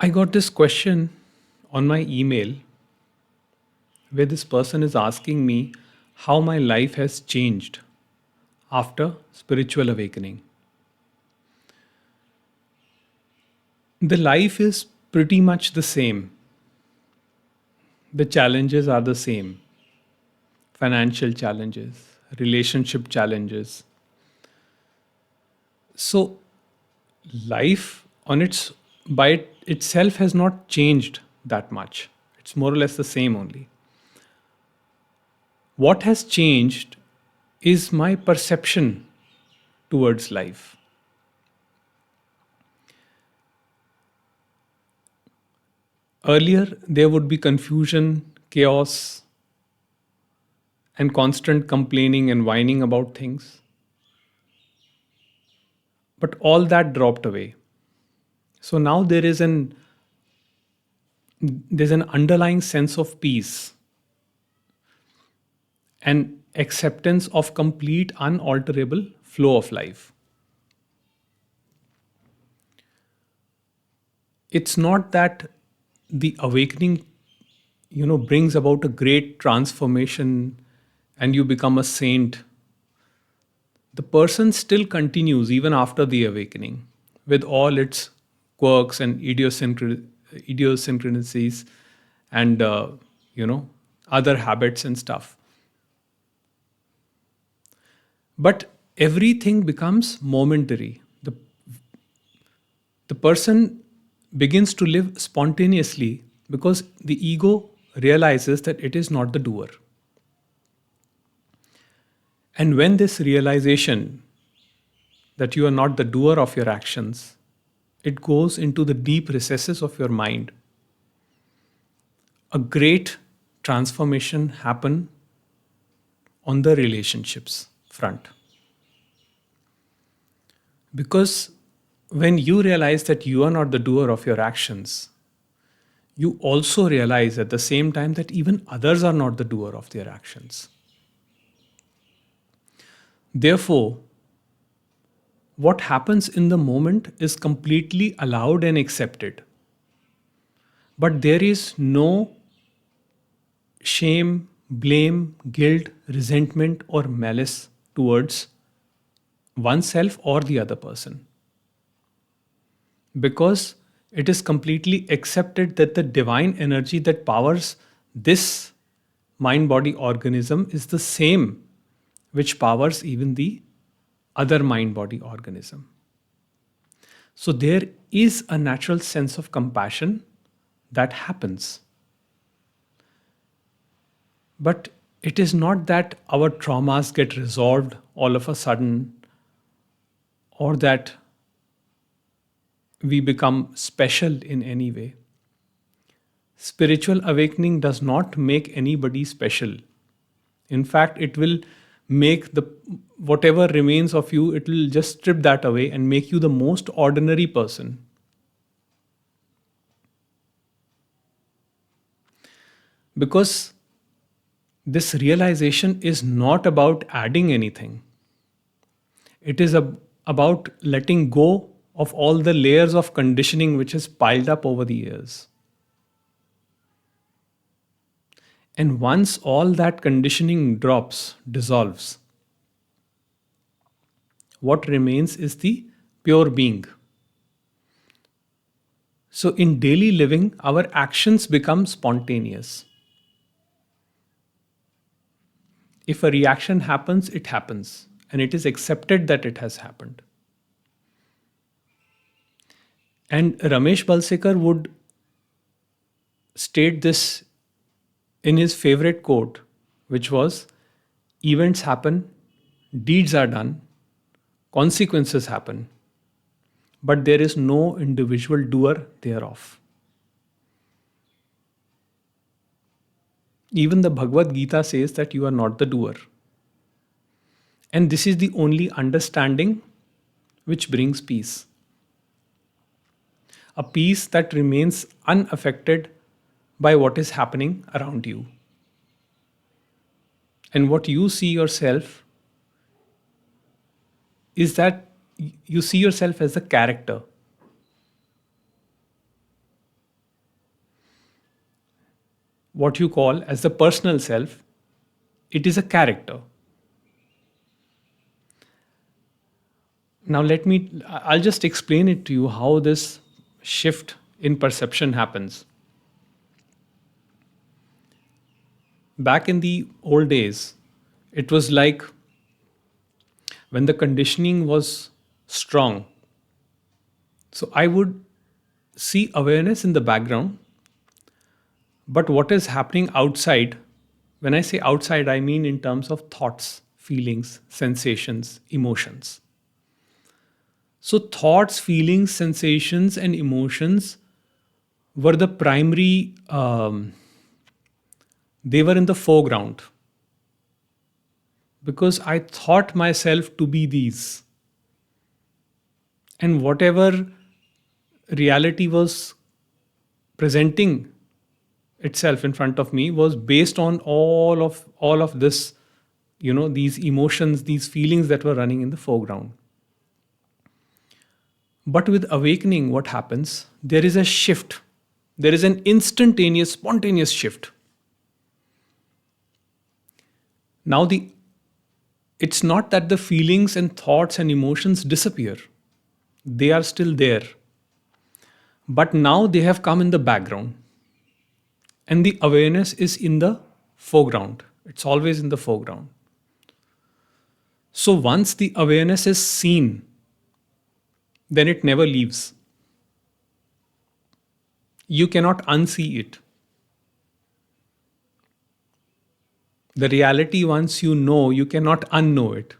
I got this question on my email where this person is asking me how my life has changed after spiritual awakening. The life is pretty much the same. The challenges are the same: financial challenges, relationship challenges. So, life on its itself has not changed that much. It's more or less the same only. What has changed is my perception towards life. Earlier, there would be confusion, chaos, and constant complaining and whining about things. But all that dropped away. So now there's an underlying sense of peace and acceptance of complete unalterable flow of life. It's not that the awakening brings about a great transformation and you become a saint. The person still continues even after the awakening with all its quirks and idiosyncrasies and you know other habits and stuff. But everything becomes momentary. The person begins to live spontaneously because the ego realizes that it is not the doer. And when this realization that you are not the doer of your actions, it goes into the deep recesses of your mind, a great transformation happen on the relationships front. Because when you realize that you are not the doer of your actions, you also realize at the same time that even others are not the doer of their actions. Therefore, what happens in the moment is completely allowed and accepted. But there is no shame, blame, guilt, resentment, or malice towards oneself or the other person. Because it is completely accepted that the divine energy that powers this mind body organism is the same which powers even the other mind body organism. So there is a natural sense of compassion that happens. But it is not that our traumas get resolved all of a sudden or that we become special in any way. Spiritual awakening does not make anybody special. In fact, it will make the whatever remains of you, it will just strip that away and make you the most ordinary person. Because this realization is not about adding anything. It is about letting go of all the layers of conditioning which has piled up over the years. And once all that conditioning drops, dissolves, what remains is the pure being. So, in daily living, our actions become spontaneous. If a reaction happens, it happens, and it is accepted that it has happened. And Ramesh Balsekar would state this in his favorite quote, which was: events happen, deeds are done, consequences happen, but there is no individual doer thereof. Even the Bhagavad Gita says that you are not the doer. And this is the only understanding which brings peace. A peace that remains unaffected by what is happening around you. And what you see yourself is that you see yourself as a character. what you call as the personal self, it is a character. Now, I'll just explain it to you how this shift in perception happens. Back in the old days, it was like when the conditioning was strong. So I would see awareness in the background, but what is happening outside, when I say outside, I mean in terms of thoughts, feelings, sensations, emotions. So, thoughts, feelings, sensations, and emotions were the primary, they were in the foreground because I thought myself to be these. And whatever reality was presenting itself in front of me was based on all of this, these emotions, these feelings that were running in the foreground. But with awakening, what happens? There is a shift. There is an instantaneous, spontaneous shift. Now, it's not that the feelings and thoughts and emotions disappear, they are still there. But now they have come in the background, and the awareness is in the foreground. It's always in the foreground. So, once the awareness is seen, then it never leaves. You cannot unsee it. The reality, once you know, you cannot unknow it.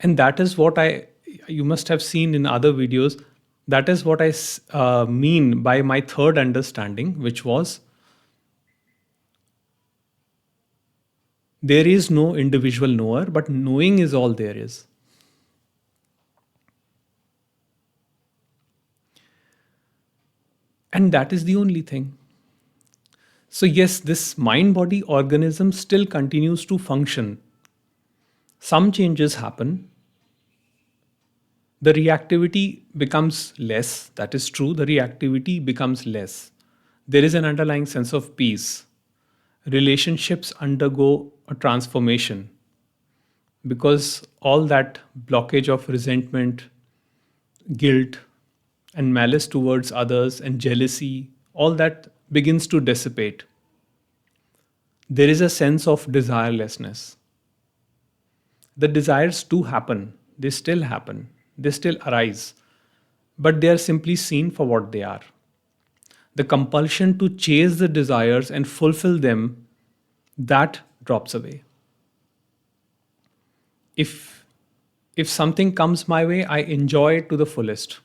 And that is what you must have seen in other videos. That is what I mean by my third understanding, which was there is no individual knower, but knowing is all there is. And that is the only thing. So, yes, this mind body organism still continues to function. Some changes happen. The reactivity becomes less. That is true. The reactivity becomes less. There is an underlying sense of peace. Relationships undergo a transformation because all that blockage of resentment, guilt, and malice towards others, and jealousy, all that begins to dissipate. There is a sense of desirelessness. The desires do happen, they still arise, but they are simply seen for what they are. The compulsion to chase the desires and fulfill them, that drops away. If if something comes my way, I enjoy it to the fullest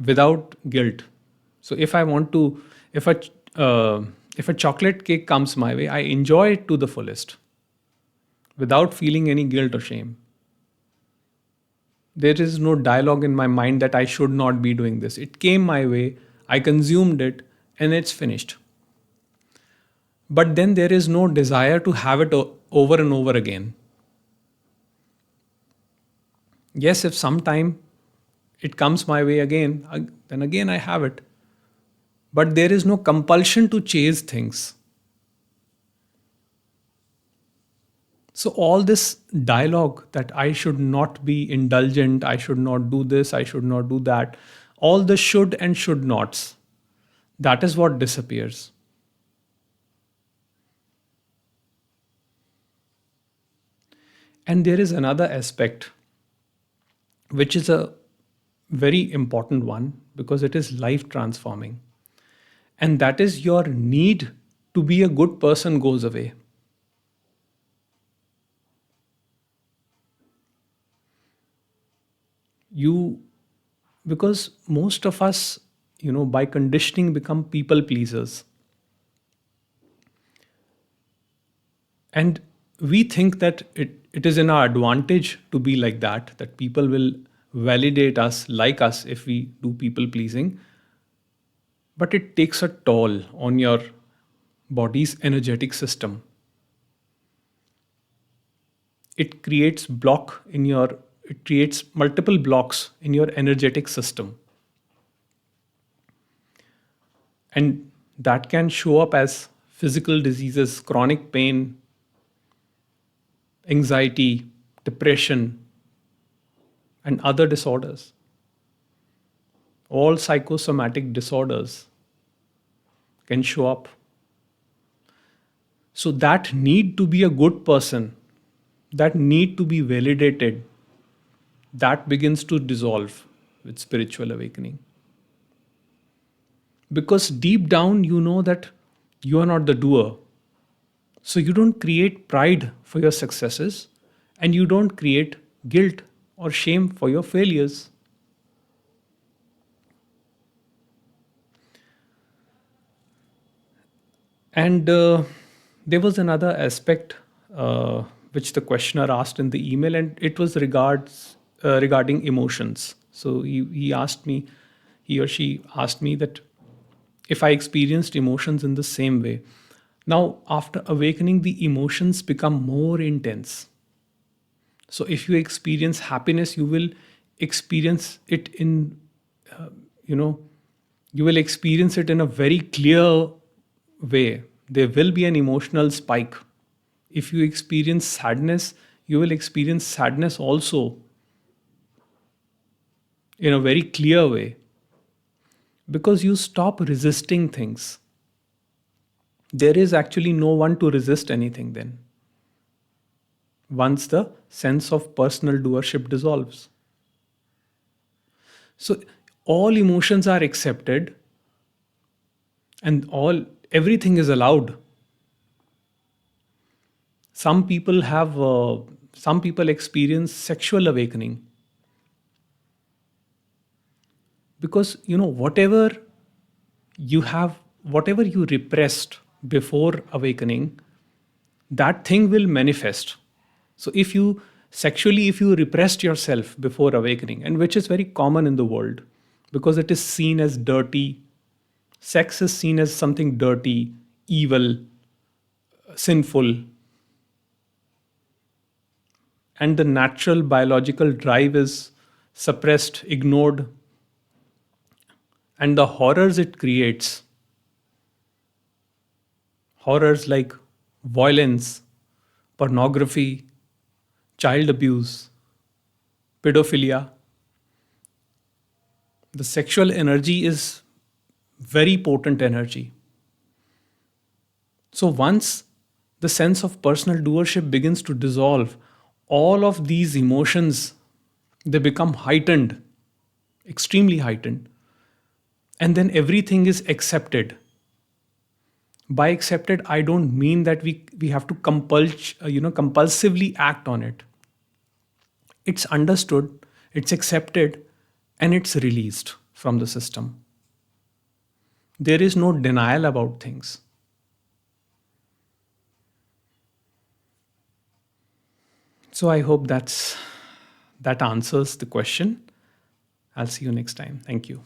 without guilt. So if I want to, uh, if a chocolate cake comes my way, I enjoy it to the fullest without feeling any guilt or shame. There is no dialogue in my mind that I should not be doing this. It came my way, I consumed it, and it's finished. But then there is no desire to have it over and over again. Yes, if sometime it comes my way again, then again I have it. But there is no compulsion to chase things. So, all this dialogue that I should not be indulgent, I should not do this, I should not do that, all the should and should nots, that is what disappears. And there is another aspect, which is a very important one because it is life transforming. And that is your need to be a good person goes away. You, because most of us, by conditioning become people pleasers. And we think that it is in our advantage to be like that people will validate us, like us, if we do people pleasing. But it takes a toll on your body's energetic system. It creates block in your, it creates multiple blocks in your energetic system. And that can show up as physical diseases, chronic pain, anxiety, depression, and other disorders. All psychosomatic disorders can show up. So, that need to be a good person, that need to be validated, that begins to dissolve with spiritual awakening. Because deep down, you know that you are not the doer. So, you don't create pride for your successes and you don't create guilt or shame for your failures. And there was another aspect which the questioner asked in the email, and it was regarding emotions. So he asked me, he or she asked me that if I experienced emotions in the same way. Now, after awakening, the emotions become more intense. So, if you experience happiness, you will experience it in, you know, you will experience it in a very clear way. There will be an emotional spike. If you experience sadness, you will experience sadness also in a very clear way because you stop resisting things. There is actually no one to resist anything then, once the sense of personal doership dissolves. So, all emotions are accepted and all everything is allowed. Some people experience sexual awakening because whatever you repressed before awakening, that thing will manifest. So if you repressed yourself before awakening, and which is very common in the world because it is seen as dirty, sex is seen as something dirty, evil, sinful, and the natural biological drive is suppressed, ignored, and the horrors it creates, horrors like violence, pornography, child abuse, pedophilia. The sexual energy is very potent energy. So once the sense of personal doership begins to dissolve, all of these emotions, they become heightened, extremely heightened, and then everything is accepted. By accepted, I don't mean that we have to compulsively act on it. It's understood, it's accepted, and it's released from the system. There is no denial about things. So I hope that answers the question. I'll see you next time. Thank you.